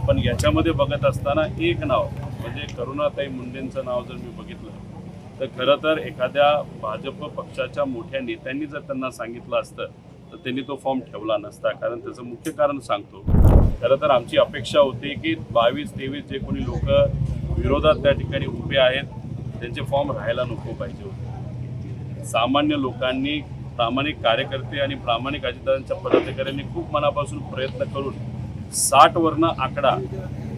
पण याच्यामध्ये बघत असताना एक नाव म्हणजे करुणाताई मुंडेंचं नाव जर मी बघितलं तर खरं तर एखाद्या भाजप पक्षाच्या मोठ्या नेत्यांनी जर त्यांना सांगितलं असतं तर त्यांनी तो फॉर्म ठेवला नसता. कारण त्याचं मुख्य कारण सांगतो. खरं तर आमची अपेक्षा होती की 22-23 जे कोणी लोक विरोधात त्या ठिकाणी उभे आहेत त्यांचे फॉर्म राहायला नको पाहिजे होते. सामान्य लोकांनी, प्रामाणिक कार्यकर्ते आणि प्रामाणिक अजितदादांच्या पदाधिकाऱ्यांनी खूप मनापासून प्रयत्न करून 60 वरनं आकडा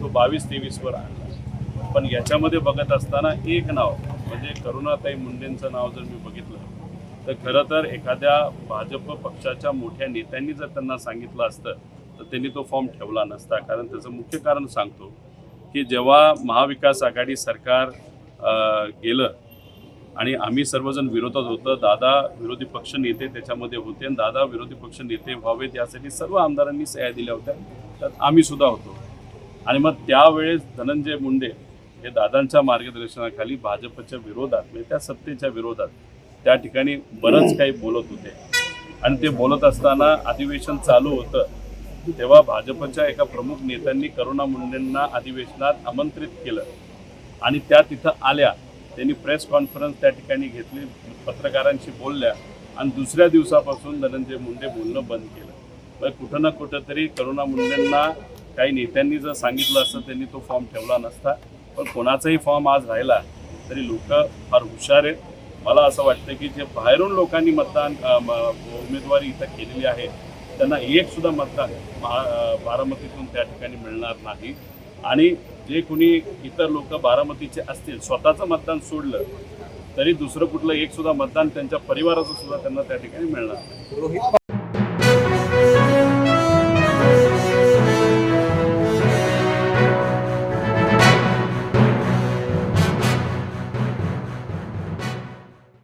तो 22-23 वर आणला. पण याच्यामध्ये बघत असताना एक नाव म्हणजे करुणाताई मुंडेंचं नाव जर मी बघितलं तर खरं तर एखाद्या भाजप पक्षाच्या मोठ्या नेत्यांनी जर त्यांना सांगितलं असतं तर त्यांनी तो फॉर्म ठेवला नसता. कारण त्याचं मुख्य कारण सांगतो की जेव्हा महाविकास आघाडी सरकार गेलं आणि आम्ही सर्वजण विरोधात होतं, दादा विरोधी पक्ष नेते त्याच्यामध्ये होते आणि दादा विरोधी पक्ष नेते व्हावेत यासाठी सर्व आमदारांनी सह्या दिल्या होत्या, त्यात आम्ही सुद्धा होतो. आणि मग त्यावेळेस धनंजय मुंडे हे दादांच्या मार्गदर्शनाखाली भाजपच्या विरोधात म्हणजे त्या सत्तेच्या विरोधात त्या ठिकाणी बरंच काही बोलत होते. आणि ते बोलत असताना अधिवेशन चालू होतं तेव्हा भाजपच्या एका प्रमुख नेत्यांनी करुणा मुंडेंना अधिवेशनात आमंत्रित केलं आणि त्या तिथं आल्या. त्यांनी प्रेस कॉन्फरन्स त्या ठिकाणी घेतली, पत्रकारांशी बोलल्या आणि दुसऱ्या दिवसापासून धनंजय मुंडे बोलणं बंद केलं. मग कुठं ना कुठं तरी करुणा मुंडेंना काही नेत्यांनी जर सांगितलं असतं त्यांनी तो फॉर्म ठेवला नसता. पण कोणाचाही फॉर्म आज राहिला तरी लोक फार हुशार आहेत. मला असं वाटतं की जे बाहेरून लोकांनी मतदान उमेदवारी इथं केलेली आहे त्यांना एक सुद्धा मतदान बारामतीतून त्या ठिकाणी मिळणार नाही. आणि जे कोणी इतर लोक बारामतीचे असतील स्वतःचं मतदान सोडलं तरी दुसरं कुठलं एक सुद्धा मतदान त्यांच्या परिवाराचं सुद्धा त्यांना त्या ठिकाणी मिळणार नाही.